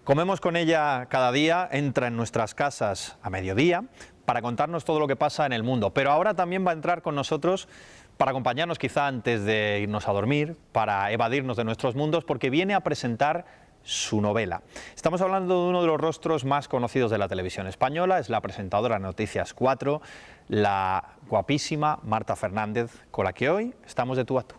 Comemos con ella cada día, entra en nuestras casas a mediodía para contarnos todo lo que pasa en el mundo, pero ahora también va a entrar con nosotros para acompañarnos quizá antes de irnos a dormir, para evadirnos de nuestros mundos, porque viene a presentar su novela. Estamos hablando de uno de los rostros más conocidos de la televisión española, es la presentadora de Noticias 4, la guapísima Marta Fernández, con la que hoy estamos de tú a tú.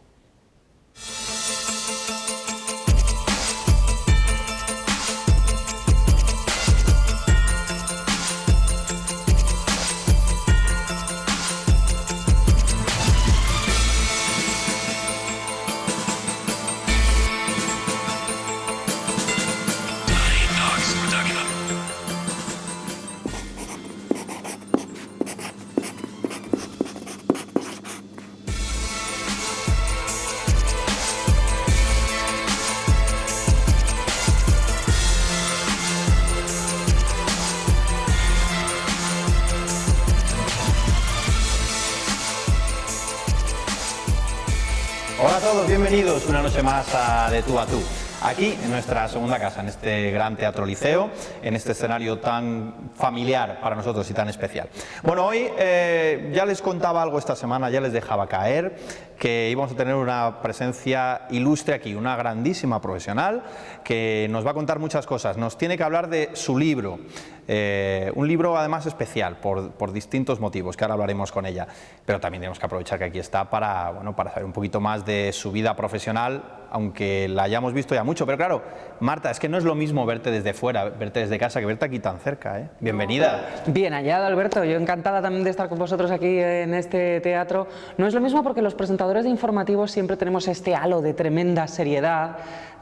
Hola a todos, bienvenidos una noche más a De Tú a Tú. Aquí, en nuestra segunda casa, en este gran Teatro Liceo, en este escenario tan familiar para nosotros y tan especial. Bueno, hoy ya les contaba algo esta semana, ya les dejaba caer que íbamos a tener una presencia ilustre aquí, una grandísima profesional que nos va a contar muchas cosas. Nos tiene que hablar de su libro, un libro además especial por distintos motivos, que ahora hablaremos con ella, pero también tenemos que aprovechar que aquí está para saber un poquito más de su vida profesional, aunque la hayamos visto ya mucho, pero claro, Marta, es que no es lo mismo verte desde fuera, verte desde casa, que verte aquí tan cerca, ¿eh? Bienvenida. Bien hallado, Alberto, yo encantada también de estar con vosotros aquí en este teatro. No es lo mismo porque los presentadores de informativos siempre tenemos este halo de tremenda seriedad,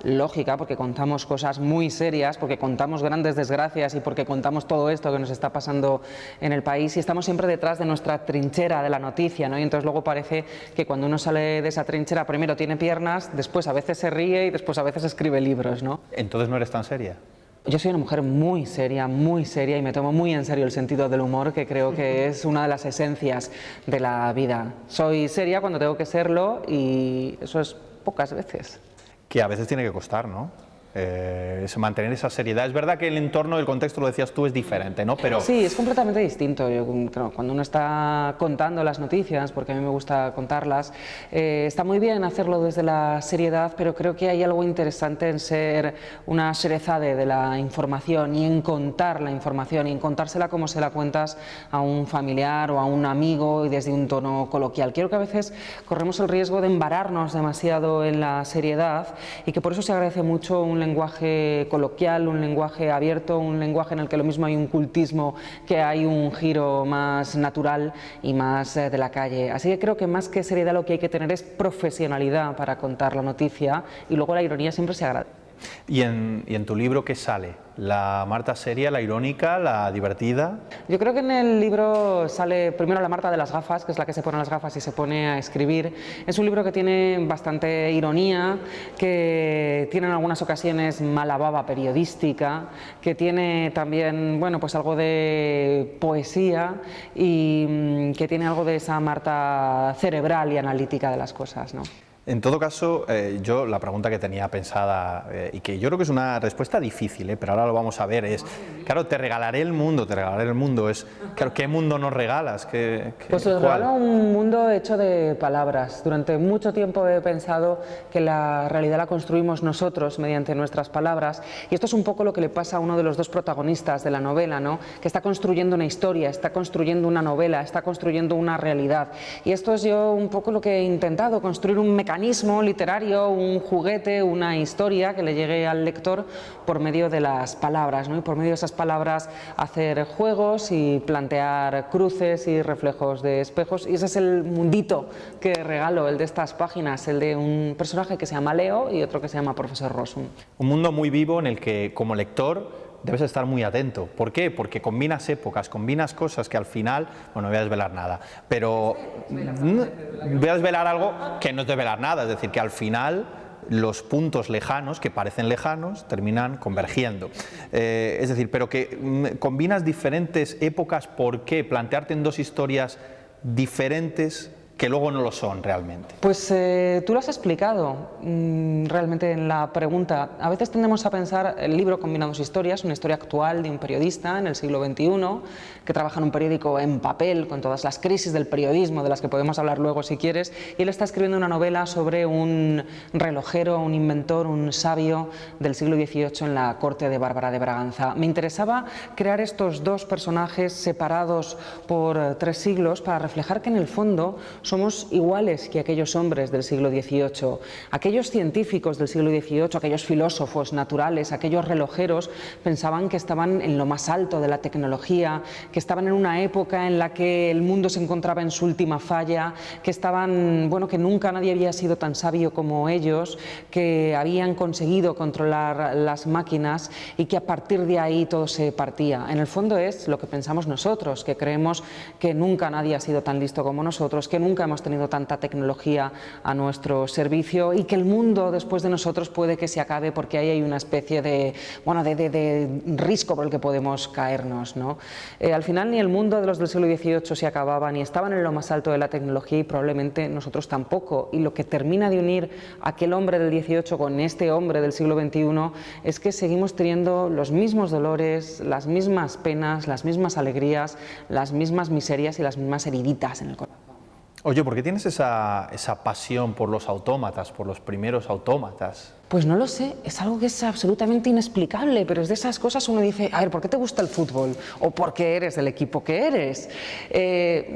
lógica, porque contamos cosas muy serias, porque contamos grandes desgracias y porque contamos todo esto que nos está pasando en el país y estamos siempre detrás de nuestra trinchera de la noticia, ¿no? Y entonces luego parece que cuando uno sale de esa trinchera primero tiene piernas, después a veces se ríe y después a veces escribe libros, ¿no? Entonces no eres tan seria. Yo soy una mujer muy seria y me tomo muy en serio el sentido del humor, que creo que es una de las esencias de la vida. Soy seria cuando tengo que serlo y eso es pocas veces. Que a veces tiene que costar, ¿no? Mantener esa seriedad. Es verdad que el entorno, el contexto, lo decías tú, es diferente, ¿no? Pero sí, es completamente distinto. Yo creo, cuando uno está contando las noticias, porque a mí me gusta contarlas, está muy bien hacerlo desde la seriedad, pero creo que hay algo interesante en ser una Sherezade de la información y en contar la información y en contársela como se la cuentas a un familiar o a un amigo y desde un tono coloquial. Creo que a veces corremos el riesgo de embararnos demasiado en la seriedad y que por eso se agradece mucho un lenguaje coloquial, un lenguaje abierto, un lenguaje en el que lo mismo hay un cultismo que hay un giro más natural y más de la calle. Así que creo que más que seriedad lo que hay que tener es profesionalidad para contar la noticia y luego la ironía siempre se agradece. ¿Y en tu libro qué sale? ¿La Marta seria, la irónica, la divertida? Yo creo que en el libro sale primero la Marta de las gafas, que es la que se pone las gafas y se pone a escribir. Es un libro que tiene bastante ironía, que tiene en algunas ocasiones mala baba periodística, que tiene también, bueno, pues algo de poesía y que tiene algo de esa Marta cerebral y analítica de las cosas, ¿no? En todo caso, yo la pregunta que tenía pensada, y que yo creo que es una respuesta difícil, pero ahora lo vamos a ver, es, claro, te regalaré el mundo, es, claro, ¿qué mundo nos regalas? Pues os regalo un mundo hecho de palabras. Durante mucho tiempo he pensado que la realidad la construimos nosotros mediante nuestras palabras, y esto es un poco lo que le pasa a uno de los dos protagonistas de la novela, ¿no? Que está construyendo una historia, está construyendo una novela, está construyendo una realidad, y esto es yo un poco lo que he intentado, construir un mecanismo literario, un juguete, una historia que le llegue al lector por medio de las palabras, ¿no? Y por medio de esas palabras hacer juegos y plantear cruces y reflejos de espejos, y ese es el mundito que regalo, el de estas páginas, el de un personaje que se llama Leo y otro que se llama Profesor Rossum. Un mundo muy vivo en el que, como lector, debes estar muy atento. ¿Por qué? Porque combinas épocas, combinas cosas que al final, bueno, no voy a desvelar nada, pero voy a desvelar algo que no es desvelar nada, es decir, que al final los puntos lejanos, que parecen lejanos, terminan convergiendo. Es decir, pero que combinas diferentes épocas. ¿Por qué? Plantearte en dos historias diferentes que luego no lo son realmente? Pues tú lo has explicado realmente en la pregunta. A veces tendemos a pensar el libro combina dos historias, una historia actual de un periodista en el siglo XXI que trabaja en un periódico en papel con todas las crisis del periodismo de las que podemos hablar luego si quieres, y él está escribiendo una novela sobre un relojero, un inventor, un sabio del siglo XVIII en la corte de Bárbara de Braganza. Me interesaba crear estos dos personajes separados por 3 siglos para reflejar que en el fondo somos iguales que aquellos hombres del siglo XVIII, aquellos científicos del siglo XVIII, aquellos filósofos naturales, aquellos relojeros pensaban que estaban en lo más alto de la tecnología, que estaban en una época en la que el mundo se encontraba en su última falla, que estaban, bueno, que nunca nadie había sido tan sabio como ellos, que habían conseguido controlar las máquinas y que a partir de ahí todo se partía. En el fondo es lo que pensamos nosotros, que creemos que nunca nadie ha sido tan listo como nosotros, que nunca hemos tenido tanta tecnología a nuestro servicio y que el mundo después de nosotros puede que se acabe porque ahí hay una especie de, bueno, de risco por el que podemos caernos, ¿no? Al final ni el mundo de los del siglo XVIII se acababa, ni estaban en lo más alto de la tecnología y probablemente nosotros tampoco. Y lo que termina de unir a aquel hombre del XVIII con este hombre del siglo XXI es que seguimos teniendo los mismos dolores, las mismas penas, las mismas alegrías, las mismas miserias y las mismas heriditas en el corazón. Oye, ¿por qué tienes esa pasión por los autómatas, por los primeros autómatas? Pues no lo sé, es algo que es absolutamente inexplicable, pero es de esas cosas uno dice, a ver, ¿por qué te gusta el fútbol? ¿O por qué eres del equipo que eres?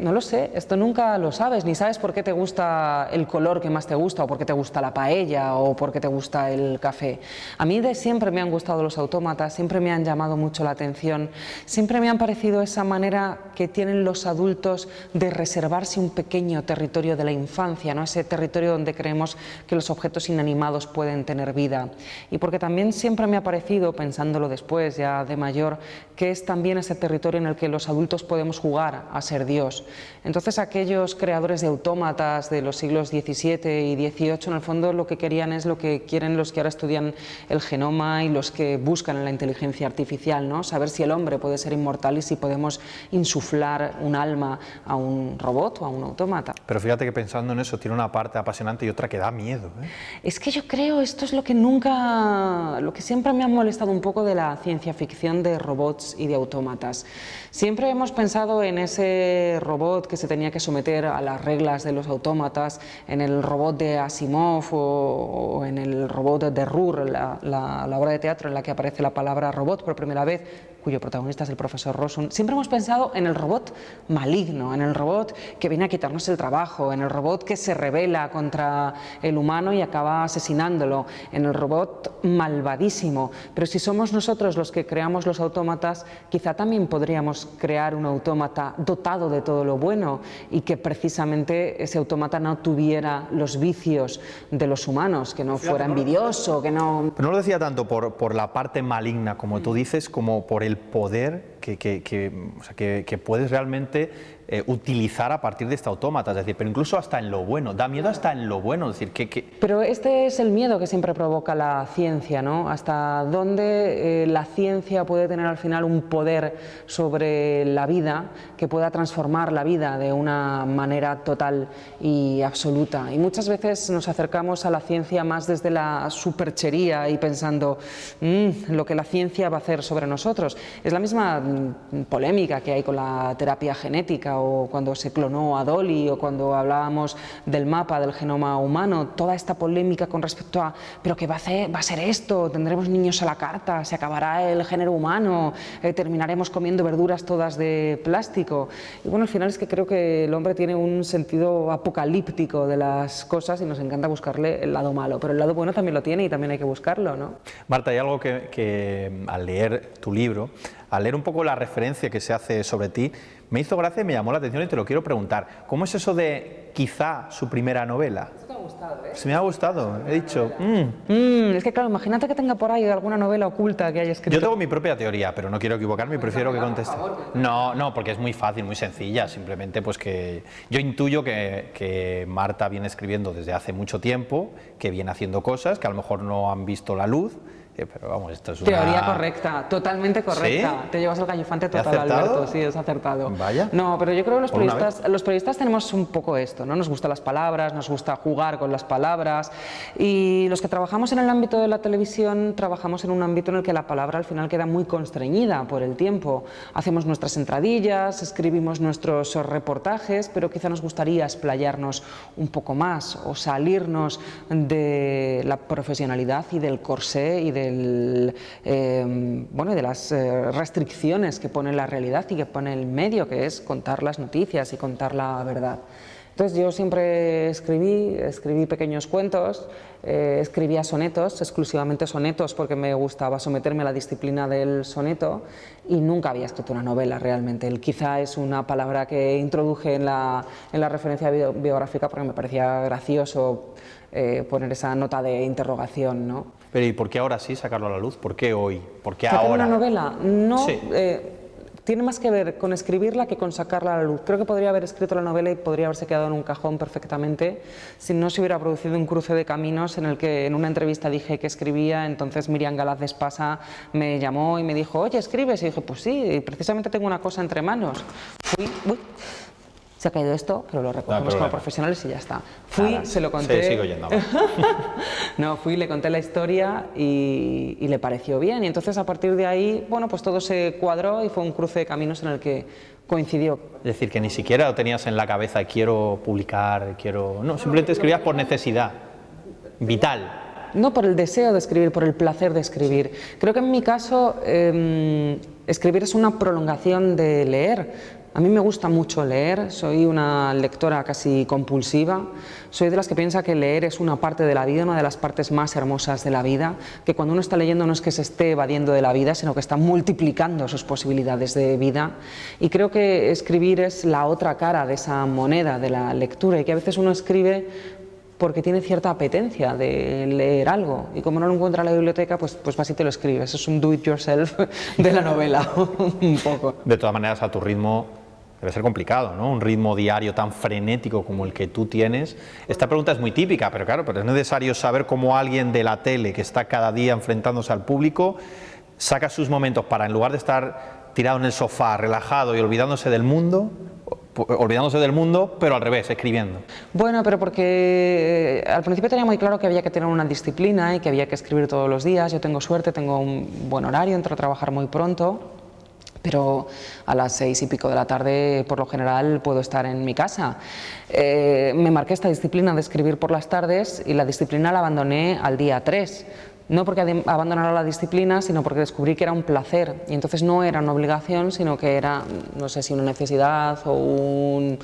No lo sé, esto nunca lo sabes, ni sabes por qué te gusta el color que más te gusta, o por qué te gusta la paella, o por qué te gusta el café. A mí de siempre me han gustado los autómatas, siempre me han llamado mucho la atención, siempre me han parecido esa manera que tienen los adultos de reservarse un pequeño territorio de la infancia, ¿no? Ese territorio donde creemos que los objetos inanimados pueden tener vida. Y porque también siempre me ha parecido, pensándolo después ya de mayor, que es también ese territorio en el que los adultos podemos jugar a ser Dios. Entonces aquellos creadores de autómatas de los siglos XVII y XVIII en el fondo lo que querían es lo que quieren los que ahora estudian el genoma y los que buscan en la inteligencia artificial, ¿no? Saber si el hombre puede ser inmortal y si podemos insuflar un alma a un robot o a un autómata. Pero fíjate que pensando en eso tiene una parte apasionante y otra que da miedo, ¿eh? Es que yo creo, esto es lo que siempre me ha molestado un poco de la ciencia ficción de robots y de autómatas. Siempre hemos pensado en ese robot que se tenía que someter a las reglas de los autómatas, en el robot de Asimov o en el robot de Roer, la obra de teatro en la que aparece la palabra robot por primera vez, cuyo protagonista es el profesor Rossum. Siempre hemos pensado en el robot maligno, en el robot que viene a quitarnos el trabajo, en el robot que se rebela contra el humano y acaba asesinándolo, en el robot malvadísimo. Pero si somos nosotros los que creamos los autómatas, quizá también podríamos crear un autómata dotado de todo lo bueno y que precisamente ese autómata no tuviera los vicios de los humanos, que no fuera envidioso, que no... Pero no lo decía tanto por la parte maligna, como tú dices, como por el poder que puedes realmente utilizar a partir de este autómata, es decir, pero incluso hasta en lo bueno, da miedo hasta en lo bueno, es decir, Pero este es el miedo que siempre provoca la ciencia, ¿no? Hasta dónde la ciencia puede tener al final un poder sobre la vida, que pueda transformar la vida de una manera total y absoluta. Y muchas veces nos acercamos a la ciencia más desde la superchería y pensando lo que la ciencia va a hacer sobre nosotros. Es la misma polémica que hay con la terapia genética o cuando se clonó a Dolly o cuando hablábamos del mapa del genoma humano, toda esta polémica con respecto a ¿pero qué va a ser esto? ¿Tendremos niños a la carta? ¿Se acabará el género humano? ¿Terminaremos comiendo verduras todas de plástico? Y bueno, al final es que creo que el hombre tiene un sentido apocalíptico de las cosas y nos encanta buscarle el lado malo, pero el lado bueno también lo tiene y también hay que buscarlo, ¿no? Marta, hay algo que al leer tu libro, al leer un poco la referencia que se hace sobre ti, me hizo gracia y me llamó la atención y te lo quiero preguntar. ¿Cómo es eso de quizá su primera novela? Esto me ha gustado, ¿eh? Se me ha gustado, he dicho... Es que claro, imagínate que tenga por ahí alguna novela oculta que haya escrito. Yo tengo mi propia teoría, pero no quiero equivocarme y prefiero que conteste. No, porque es muy fácil, muy sencilla, simplemente pues que... Yo intuyo que Marta viene escribiendo desde hace mucho tiempo, que viene haciendo cosas que a lo mejor no han visto la luz, Pero vamos, esto es una... Teoría correcta, totalmente correcta. ¿Sí? Te llevas el gallifante ¿He total, acertado? Alberto. Sí, es acertado. Vaya. No, pero yo creo que ¿Por una los periodistas tenemos un poco esto, ¿no? Nos gustan las palabras, nos gusta jugar con las palabras, y los que trabajamos en el ámbito de la televisión trabajamos en un ámbito en el que la palabra al final queda muy constreñida por el tiempo. Hacemos nuestras entradillas, escribimos nuestros reportajes, pero quizá nos gustaría explayarnos un poco más o salirnos de la profesionalidad y del corsé y del, bueno, de las restricciones que pone la realidad y que pone el medio, que es contar las noticias y contar la verdad. Entonces yo siempre escribí pequeños cuentos, escribía sonetos, exclusivamente sonetos, porque me gustaba someterme a la disciplina del soneto, y nunca había escrito una novela realmente. El quizá es una palabra que introduje en la referencia biográfica porque me parecía gracioso poner esa nota de interrogación, ¿no? Pero ¿y por qué ahora sí sacarlo a la luz? ¿Por qué hoy? ¿Por qué ¿Sacar ahora? una novela? No. Sí. Tiene más que ver con escribirla que con sacarla a la luz. Creo que podría haber escrito la novela y podría haberse quedado en un cajón perfectamente si no se hubiera producido un cruce de caminos en el que en una entrevista dije que escribía. Entonces Miriam Galaz de Espasa me llamó y me dijo: oye, ¿escribes? Y dije: pues sí, precisamente tengo una cosa entre manos. Se ha caído esto, pero lo recogemos como profesionales y ya está. Se lo conté. Sí, sigo yendo. No, le conté la historia y le pareció bien. Y entonces a partir de ahí, bueno, pues todo se cuadró y fue un cruce de caminos en el que coincidió. Es decir, que ni siquiera lo tenías en la cabeza, quiero publicar, quiero... No, simplemente escribías por necesidad vital. No por el deseo de escribir, por el placer de escribir. Creo que en mi caso escribir es una prolongación de leer. A mí me gusta mucho leer, soy una lectora casi compulsiva, soy de las que piensa que leer es una parte de la vida, una de las partes más hermosas de la vida, que cuando uno está leyendo no es que se esté evadiendo de la vida, sino que está multiplicando sus posibilidades de vida. Y creo que escribir es la otra cara de esa moneda de la lectura, y que a veces uno escribe porque tiene cierta apetencia de leer algo, y como no lo encuentra en la biblioteca, pues vas y te lo escribes. Es un do it yourself de la novela, un poco. De todas maneras, a tu ritmo debe ser complicado, ¿no? Un ritmo diario tan frenético como el que tú tienes. Esta pregunta es muy típica, pero claro, es necesario saber cómo alguien de la tele, que está cada día enfrentándose al público, saca sus momentos para, en lugar de estar tirado en el sofá, relajado y olvidándose del mundo, pero al revés, escribiendo. Bueno, pero porque al principio tenía muy claro que había que tener una disciplina y que había que escribir todos los días. Yo tengo suerte, tengo un buen horario, entro a trabajar muy pronto, pero a las 6 y pico de la tarde por lo general puedo estar en mi casa. Me marqué esta disciplina de escribir por las tardes, y la disciplina la abandoné al día 3. No porque abandonara la disciplina, sino porque descubrí que era un placer, y entonces no era una obligación, sino que era, no sé si una necesidad o un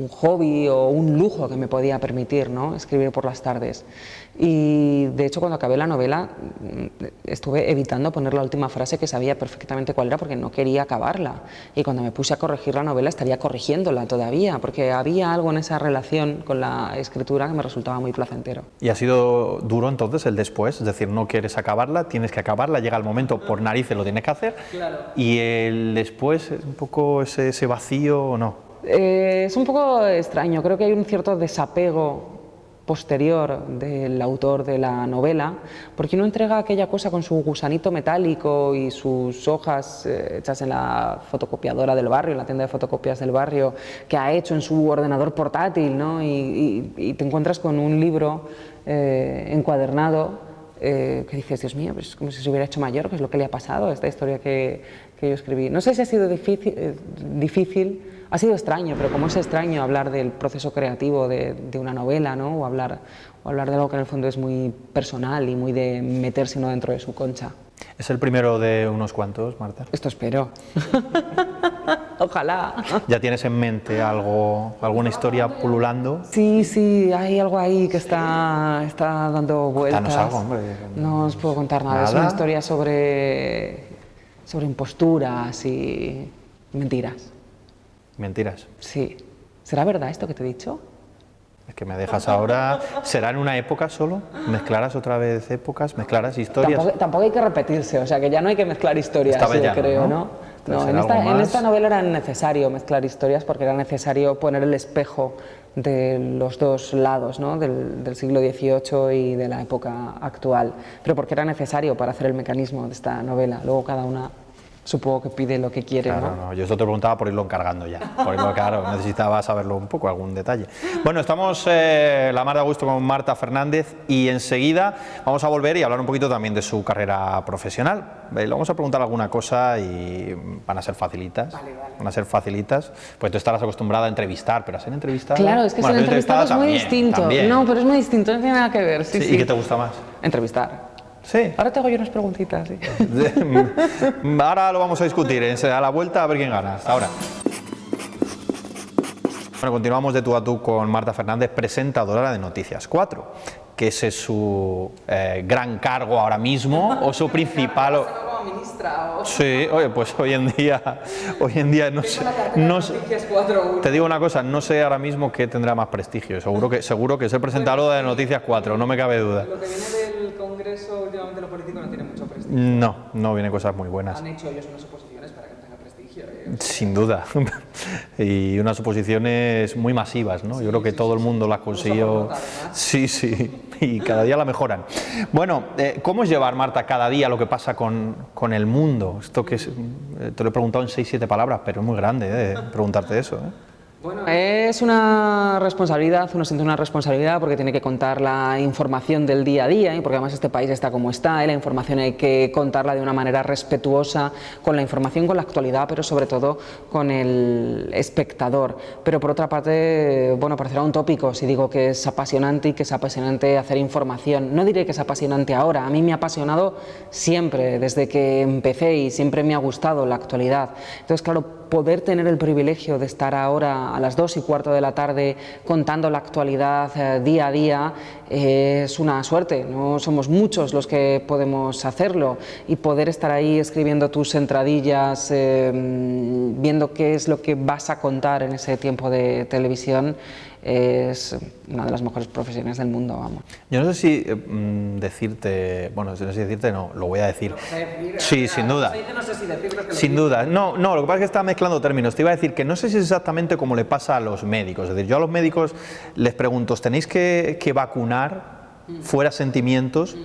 hobby o un lujo que me podía permitir, ¿no?, escribir por las tardes. Y de hecho, cuando acabé la novela estuve evitando poner la última frase, que sabía perfectamente cuál era, porque no quería acabarla, y cuando me puse a corregir la novela estaría corrigiéndola todavía, porque había algo en esa relación con la escritura que me resultaba muy placentero. ¿Y ha sido duro entonces el después? Es decir, no quieres acabarla, tienes que acabarla, llega el momento, por narices lo tienes que hacer, claro. Y el después, ¿es un poco ese vacío o no? Es un poco extraño, creo que hay un cierto desapego posterior del autor de la novela, porque uno entrega aquella cosa con su gusanito metálico y sus hojas hechas en la fotocopiadora del barrio, en la tienda de fotocopias del barrio, que ha hecho en su ordenador portátil, ¿no? Y te encuentras con un libro encuadernado que dices: Dios mío, pues como si se hubiera hecho mayor, que es lo que le ha pasado a esta historia que yo escribí. No sé si ha sido difícil, ha sido extraño, pero como es extraño hablar del proceso creativo de una novela, ¿no?, o hablar de algo que en el fondo es muy personal y muy de meterse uno dentro de su concha. ¿Es el primero de unos cuantos, Marta? Esto espero. Ojalá. ¿Ya tienes en mente alguna historia pululando? Sí, hay algo ahí que está dando vueltas. Danos algo, hombre. No os puedo contar nada. Es una historia sobre imposturas y mentiras. ¿Mentiras? Sí. ¿Será verdad esto que te he dicho? Es que me dejas ahora... ¿Será en una época solo? ¿Mezclarás otra vez épocas? ¿Mezclarás historias? Tampoco hay que repetirse, o sea que ya no hay que mezclar historias, yo creo, ¿no? Puede No, ser en algo en más. esta novela era necesario mezclar historias porque era necesario poner el espejo de los dos lados, ¿no? del siglo XVIII y de la época actual, pero porque era necesario para hacer el mecanismo de esta novela. Luego cada una supongo que pide lo que quiere, Claro, ¿no? no, yo esto te preguntaba por irlo encargando ya, por irlo, claro, necesitaba saberlo un poco, algún detalle. Bueno, estamos la mar de gusto con Marta Fernández y enseguida vamos a volver y hablar un poquito también de su carrera profesional. Le vamos a preguntar alguna cosa y van a ser facilitas, van a ser facilitas, pues tú estarás acostumbrada a entrevistar, pero a ser entrevistada... Claro, es que bueno, ser entrevistado es muy también, distinto. también. No, pero es muy distinto, no tiene nada que ver. Sí, Sí, sí. ¿y qué te gusta más? Entrevistar. Sí. Ahora te hago yo unas preguntitas. ¿Sí? Ahora lo vamos a discutir, a la vuelta a ver quién gana. Hasta ahora. Bueno, continuamos de tú a tú con Marta Fernández, presentadora de Noticias 4, que ese es su gran cargo ahora mismo, o su principal... Como ministra o... Sí, oye, pues hoy en día no sé, te digo una cosa, no sé ahora mismo qué tendrá más prestigio, seguro que ser presentador de Noticias 4, no me cabe duda. Lo que viene del Congreso últimamente lo político no tiene mucho prestigio. No vienen cosas muy buenas. Han hecho ellos unas oposiciones para que tenga prestigio. Sin duda, y unas oposiciones muy masivas, ¿no? Yo creo que todo el mundo las consiguió, sí, y cada día la mejoran. Bueno, ¿cómo es llevar, Marta, cada día lo que pasa con el mundo? Esto que es, te lo he preguntado en 6-7 palabras, pero es muy grande preguntarte eso. Bueno, es una responsabilidad, uno siente una responsabilidad porque tiene que contar la información del día a día y porque además este país está como está y la información hay que contarla de una manera respetuosa con la información, con la actualidad, pero sobre todo con el espectador. Pero por otra parte, bueno, parecerá un tópico si digo que es apasionante y que es apasionante hacer información. No diré que es apasionante ahora, a mí me ha apasionado siempre, desde que empecé y siempre me ha gustado la actualidad. Entonces, claro, poder tener el privilegio de estar ahora a las 2:15 de la tarde contando la actualidad día a día es una suerte, no somos muchos los que podemos hacerlo y poder estar ahí escribiendo tus entradillas, viendo qué es lo que vas a contar en ese tiempo de televisión es una de las mejores profesiones del mundo, vamos. Yo no sé si decirte, bueno, no sé si decirte, no, lo voy a decir. Sí, sin duda. Sin duda. No, lo que pasa es que estaba mezclando términos. Te iba a decir que no sé si es exactamente como le pasa a los médicos. Es decir, yo a los médicos les pregunto, ¿os tenéis que vacunar fuera sentimientos?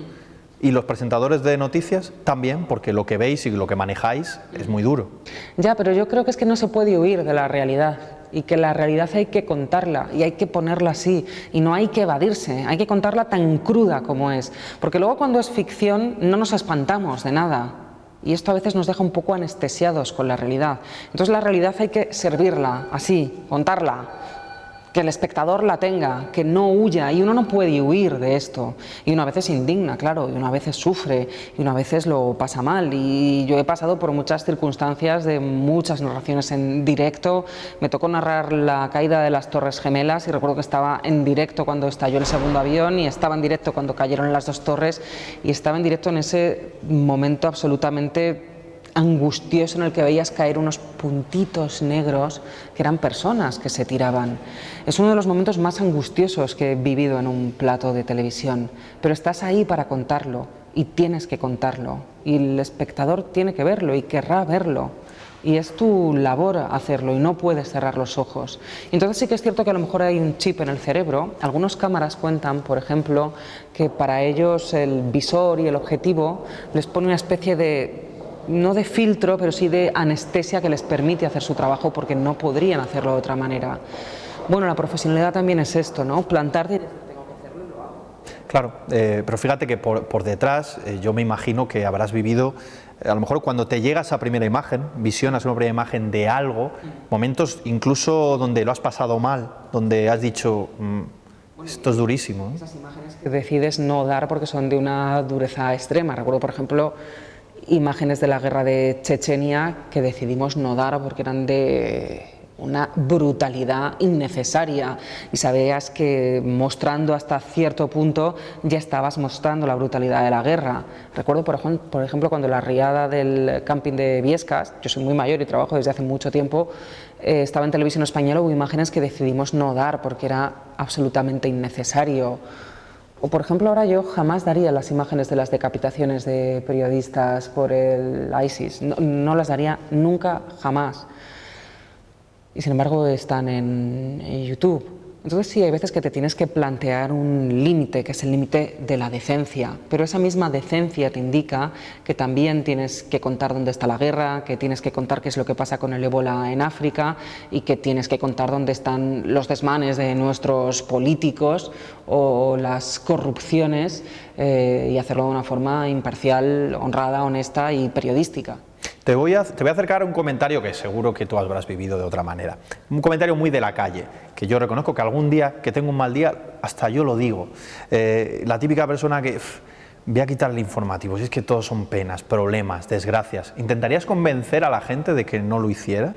Y los presentadores de noticias también, porque lo que veis y lo que manejáis es muy duro. Ya, pero yo creo que es que no se puede huir de la realidad y que la realidad hay que contarla y hay que ponerla así y no hay que evadirse, hay que contarla tan cruda como es, porque luego cuando es ficción no nos espantamos de nada y esto a veces nos deja un poco anestesiados con la realidad. Entonces la realidad hay que servirla así, contarla, que el espectador la tenga, que no huya, y uno no puede huir de esto, y una vez se indigna, claro, y una vez sufre, y una vez lo pasa mal, y yo he pasado por muchas circunstancias de muchas narraciones en directo, me tocó narrar la caída de las Torres Gemelas, y recuerdo que estaba en directo cuando estalló el segundo avión, y estaba en directo cuando cayeron las dos torres, y estaba en directo en ese momento absolutamente angustioso en el que veías caer unos puntitos negros que eran personas que se tiraban. Es uno de los momentos más angustiosos que he vivido en un plato de televisión, pero estás ahí para contarlo y tienes que contarlo y el espectador tiene que verlo y querrá verlo y es tu labor hacerlo y no puedes cerrar los ojos. Entonces sí que es cierto que a lo mejor hay un chip en el cerebro. Algunos cámaras cuentan, por ejemplo, que para ellos el visor y el objetivo les pone una especie de, no de filtro, pero sí de anestesia que les permite hacer su trabajo porque no podrían hacerlo de otra manera. Bueno, la profesionalidad también es esto, ¿no? Plantarte y decir, tengo que hacerlo y lo hago. Claro, pero fíjate que por detrás yo me imagino que habrás vivido, a lo mejor cuando te llega esa primera imagen, visionas una primera imagen de algo, momentos incluso donde lo has pasado mal, donde has dicho, esto es durísimo, ¿no? Esas imágenes que decides no dar porque son de una dureza extrema. Recuerdo, por ejemplo, imágenes de la guerra de Chechenia que decidimos no dar porque eran de una brutalidad innecesaria y sabías que mostrando hasta cierto punto ya estabas mostrando la brutalidad de la guerra. Recuerdo, por ejemplo, cuando la riada del camping de Biescas, yo soy muy mayor y trabajo desde hace mucho tiempo, estaba en televisión española, hubo imágenes que decidimos no dar porque era absolutamente innecesario. O por ejemplo, ahora yo jamás daría las imágenes de las decapitaciones de periodistas por el ISIS, no las daría nunca, jamás. Y sin embargo están en YouTube. Entonces sí, hay veces que te tienes que plantear un límite, que es el límite de la decencia, pero esa misma decencia te indica que también tienes que contar dónde está la guerra, que tienes que contar qué es lo que pasa con el ébola en África y que tienes que contar dónde están los desmanes de nuestros políticos o las corrupciones y hacerlo de una forma imparcial, honrada, honesta y periodística. Te voy a acercar a un comentario que seguro que tú habrás vivido de otra manera. Un comentario muy de la calle, que yo reconozco que algún día que tengo un mal día, hasta yo lo digo. La típica persona que voy a quitar el informativo, si es que todos son penas, problemas, desgracias. ¿Intentarías convencer a la gente de que no lo hiciera?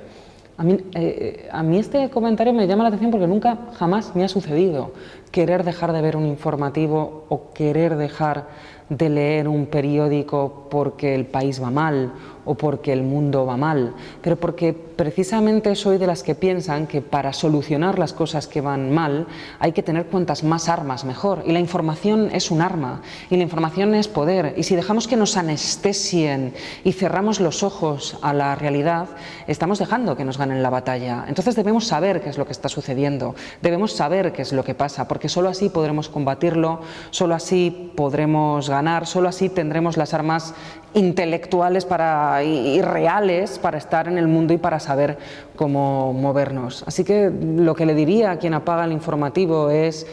A mí este comentario me llama la atención porque nunca, jamás me ha sucedido querer dejar de ver un informativo o querer dejar de leer un periódico porque el país va mal o porque el mundo va mal, pero porque precisamente soy de las que piensan que para solucionar las cosas que van mal hay que tener cuantas más armas mejor, y la información es un arma, y la información es poder, y si dejamos que nos anestesien y cerramos los ojos a la realidad, estamos dejando que nos ganen la batalla. Entonces debemos saber qué es lo que está sucediendo, debemos saber qué es lo que pasa, porque solo así podremos combatirlo, solo así podremos ganar, solo así tendremos las armas intelectuales y reales para estar en el mundo y para saber cómo movernos. Así que lo que le diría a quien apaga el informativo es: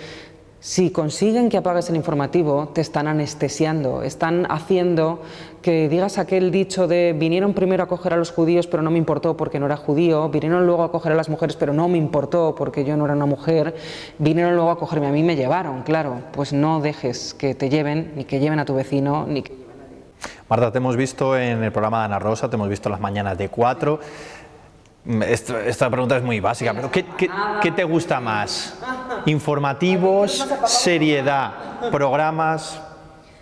si consiguen que apagues el informativo, te están anestesiando, están haciendo que digas aquel dicho de vinieron primero a coger a los judíos pero no me importó porque no era judío, vinieron luego a coger a las mujeres pero no me importó porque yo no era una mujer, vinieron luego a cogerme a mí, me llevaron, claro. Pues no dejes que te lleven, ni que lleven a tu vecino, ni que... Marta, te hemos visto en el programa de Ana Rosa, te hemos visto en las mañanas de 4. Esta pregunta es muy básica, pero ¿qué te gusta más? ¿Informativos, seriedad, programas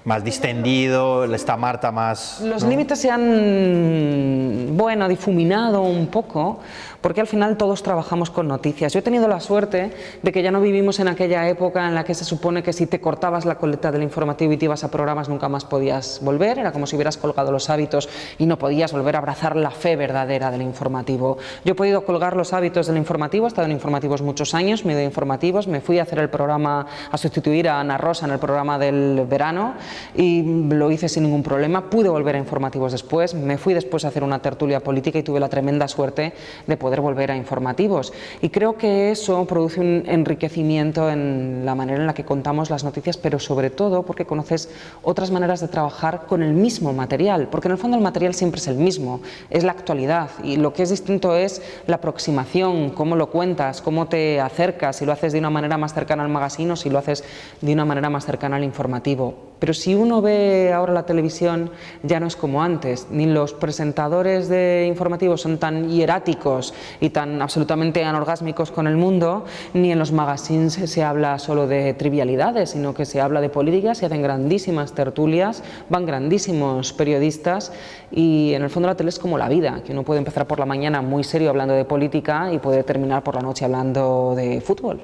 más distendido, está Marta más...? Los límites se han, difuminado un poco, porque al final todos trabajamos con noticias. Yo he tenido la suerte de que ya no vivimos en aquella época en la que se supone que si te cortabas la coleta del informativo y te ibas a programas nunca más podías volver, era como si hubieras colgado los hábitos y no podías volver a abrazar la fe verdadera del informativo. Yo he podido colgar los hábitos del informativo, he estado en informativos muchos años, me he ido a informativos, me fui a hacer el programa, a sustituir a Ana Rosa en el programa del verano y lo hice sin ningún problema. Pude volver a informativos después, me fui después a hacer una tertulia política y tuve la tremenda suerte de poder volver a informativos, y creo que eso produce un enriquecimiento en la manera en la que contamos las noticias, pero sobre todo porque conoces otras maneras de trabajar con el mismo material, porque en el fondo el material siempre es el mismo, es la actualidad, y lo que es distinto es la aproximación, cómo lo cuentas, cómo te acercas, si lo haces de una manera más cercana al magazine o si lo haces de una manera más cercana al informativo. Pero si uno ve ahora la televisión, ya no es como antes, ni los presentadores de informativos son tan hieráticos y tan absolutamente anorgásmicos con el mundo, ni en los magazines se habla solo de trivialidades, sino que se habla de política, se hacen grandísimas tertulias, van grandísimos periodistas, y en el fondo la tele es como la vida, que uno puede empezar por la mañana muy serio hablando de política y puede terminar por la noche hablando de fútbol.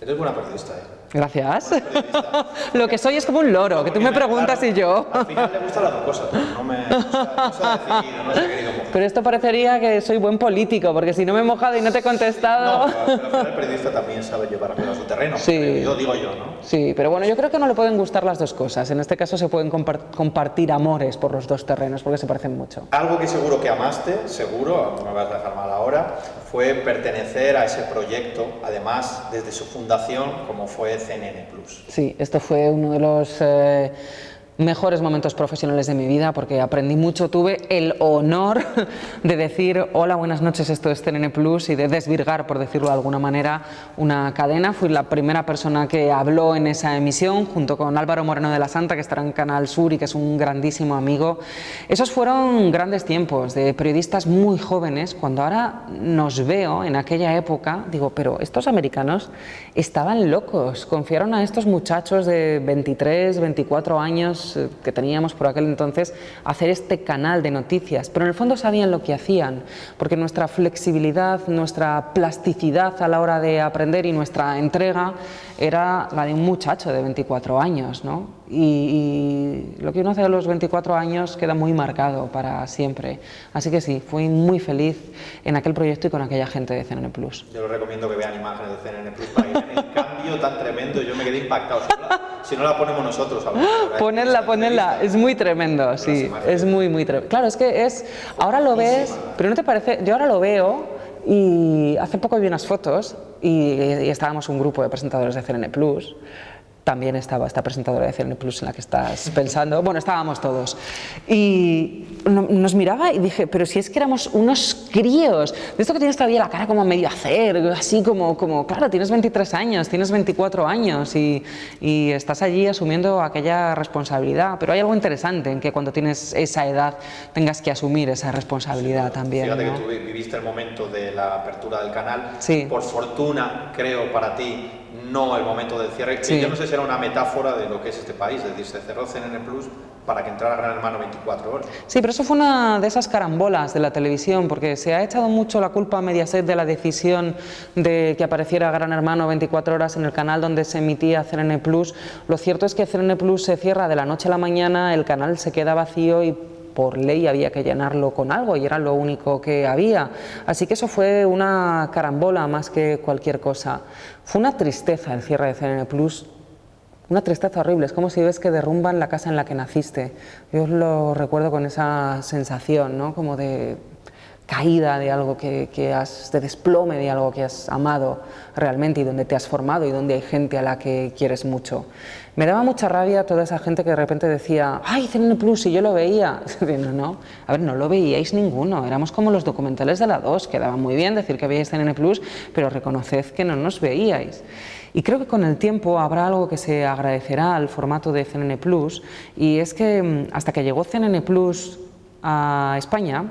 Eres buena periodista, ¿eh? Gracias. Lo que soy es como un loro, que tú me preguntas y yo. Al final le gustan las dos cosas, no me decidido, no sé qué digo. Pero esto parecería que soy buen político, porque si no me he mojado y no te he contestado... No, pero al final el periodista también sabe llevar a su terreno. Sí. Yo digo yo, ¿no? Sí, pero bueno, yo creo que no le pueden gustar las dos cosas. En este caso se pueden compartir amores por los dos terrenos, porque se parecen mucho. Algo que seguro que amaste, seguro, no me vas a dejar mal ahora, fue pertenecer a ese proyecto, además desde su fundación, como fue CNN Plus. Sí, esto fue uno de los mejores momentos profesionales de mi vida, porque aprendí mucho, tuve el honor de decir hola, buenas noches, esto es CNN Plus, y de desvirgar, por decirlo de alguna manera, una cadena. Fui la primera persona que habló en esa emisión, junto con Álvaro Moreno de la Santa, que estará en Canal Sur y que es un grandísimo amigo. Esos fueron grandes tiempos de periodistas muy jóvenes. Cuando ahora nos veo en aquella época, digo, pero estos americanos estaban locos, confiaron a estos muchachos de 23, 24 años que teníamos por aquel entonces, hacer este canal de noticias, pero en el fondo sabían lo que hacían, porque nuestra flexibilidad, nuestra plasticidad a la hora de aprender y nuestra entrega era la de un muchacho de 24 años, ¿no? Y lo que uno hace a los 24 años queda muy marcado para siempre. Así que sí, fui muy feliz en aquel proyecto y con aquella gente de CNN Plus. Yo les recomiendo que vean imágenes de CNN Plus para que vean el cambio tan tremendo. Yo me quedé impactado. Si no la ponemos nosotros a ver, Ponedla, es muy tremendo, sí, es muy tremendo. Claro, es que ahora lo ves, pero ¿no te parece? Yo ahora lo veo y hace poco vi unas fotos y estábamos un grupo de presentadores de CNN Plus. También estaba esta presentadora de CNN Plus en la que estás pensando. Bueno, estábamos todos. Y nos miraba y dije, pero si es que éramos unos críos. De esto que tienes todavía la cara como medio hacer, así como claro, tienes 23 años, tienes 24 años y estás allí asumiendo aquella responsabilidad. Pero hay algo interesante en que cuando tienes esa edad tengas que asumir esa responsabilidad también. Fíjate, ¿no? que tú viviste el momento de la apertura del canal. Sí. Por fortuna, creo, para ti, no el momento del cierre. Sí. Yo no sé si era una metáfora de lo que es este país, es decir, se cerró CNN Plus para que entrara Gran Hermano 24 horas. Sí, pero eso fue una de esas carambolas de la televisión, porque se ha echado mucho la culpa a Mediaset de la decisión de que apareciera Gran Hermano 24 horas en el canal donde se emitía CNN Plus. Lo cierto es que CNN Plus se cierra de la noche a la mañana, el canal se queda vacío y por ley había que llenarlo con algo y era lo único que había. Así que eso fue una carambola más que cualquier cosa. Fue una tristeza el cierre de CNN Plus, una tristeza horrible. Es como si ves que derrumban la casa en la que naciste. Yo lo recuerdo con esa sensación, ¿no? Como de caída de algo de desplome de algo que has amado realmente y donde te has formado y donde hay gente a la que quieres mucho. Me daba mucha rabia toda esa gente que de repente decía, ¡ay, CNN Plus! Y yo lo veía. No, a ver, no lo veíais ninguno. Éramos como los documentales de la 2, quedaba muy bien decir que veíais CNN Plus, pero reconoced que no nos veíais. Y creo que con el tiempo habrá algo que se agradecerá al formato de CNN Plus, y es que hasta que llegó CNN Plus a España,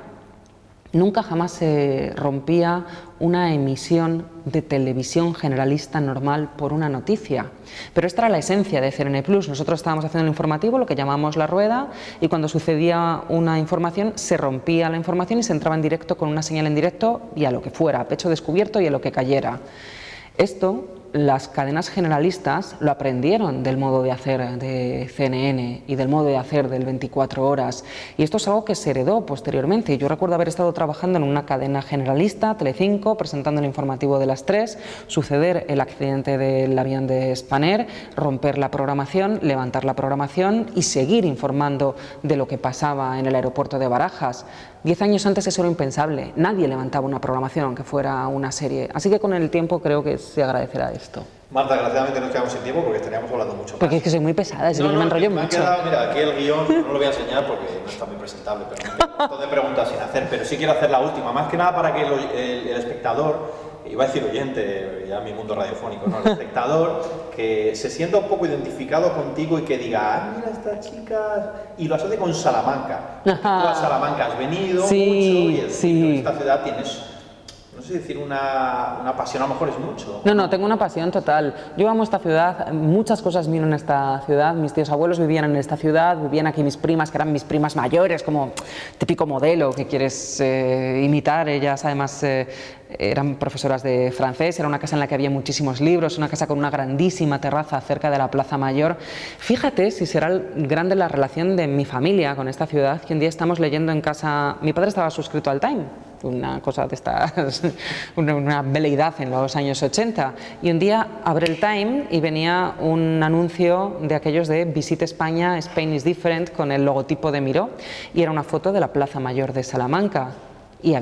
nunca jamás se rompía una emisión de televisión generalista normal por una noticia. Pero esta era la esencia de CNN Plus. Nosotros estábamos haciendo el informativo, lo que llamamos la rueda, y cuando sucedía una información se rompía la información y se entraba en directo con una señal en directo y a lo que fuera, a pecho descubierto y a lo que cayera. Esto las cadenas generalistas lo aprendieron del modo de hacer de CNN y del modo de hacer del 24 horas, y esto es algo que se heredó posteriormente. Yo recuerdo haber estado trabajando en una cadena generalista, Telecinco, presentando el informativo de las 3, suceder el accidente del avión de Spanair, romper la programación, levantar la programación y seguir informando de lo que pasaba en el aeropuerto de Barajas. 10 años antes eso era impensable, nadie levantaba una programación aunque fuera una serie, así que con el tiempo creo que se agradecerá esto. Marta, desgraciadamente nos quedamos sin tiempo porque estaríamos hablando mucho más. Porque es que soy muy pesada, es que me enrollo mucho. Mira, aquí el guión no lo voy a enseñar porque no está muy presentable, pero me quedan un montón de preguntas sin hacer, pero sí quiero hacer la última, más que nada para que el espectador, iba a decir oyente, ya mi mundo radiofónico, ¿no? El espectador que se sienta un poco identificado contigo y que diga, ah, mira esta chica, y lo asocie con Salamanca. Tú a Salamanca has venido mucho y en esta ciudad tienes, no sé decir, una pasión, a lo mejor es mucho. No, tengo una pasión total. Yo amo esta ciudad, muchas cosas vino en esta ciudad, mis tíos abuelos vivían en esta ciudad, vivían aquí mis primas, que eran mis primas mayores, como típico modelo que quieres imitar. Ellas además eran profesoras de francés, era una casa en la que había muchísimos libros, una casa con una grandísima terraza cerca de la Plaza Mayor. Fíjate si será grande la relación de mi familia con esta ciudad, que un día estamos leyendo en casa, mi padre estaba suscrito al Time, una cosa de estas, una veleidad en los años 80, y un día abre el Time y venía un anuncio de aquellos de Visite España, Spain is Different, con el logotipo de Miró, y era una foto de la Plaza Mayor de Salamanca, y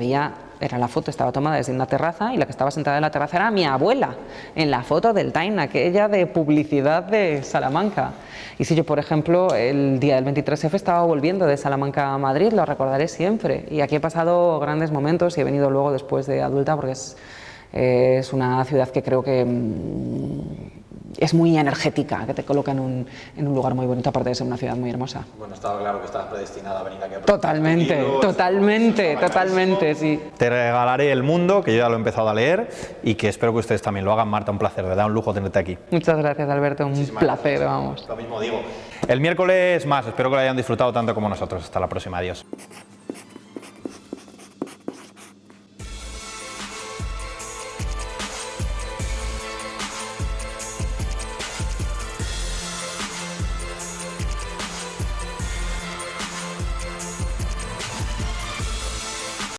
la foto estaba tomada desde una terraza y la que estaba sentada en la terraza era mi abuela, en la foto del Time, aquella de publicidad de Salamanca. Y si yo, por ejemplo, el día del 23F estaba volviendo de Salamanca a Madrid, lo recordaré siempre. Y aquí he pasado grandes momentos y he venido luego después de adulta porque es una ciudad que creo que es muy energética, que te coloca en un lugar muy bonito, aparte de ser una ciudad muy hermosa. Bueno, estaba claro que estabas predestinada a venir aquí a Totalmente, totalmente, sí. Te regalaré El Mundo, que yo ya lo he empezado a leer y que espero que ustedes también lo hagan. Marta, un placer, de verdad, un lujo tenerte aquí. Muchas gracias, Alberto, un placer, vamos. Lo mismo digo. El miércoles más, espero que lo hayan disfrutado tanto como nosotros. Hasta la próxima, adiós.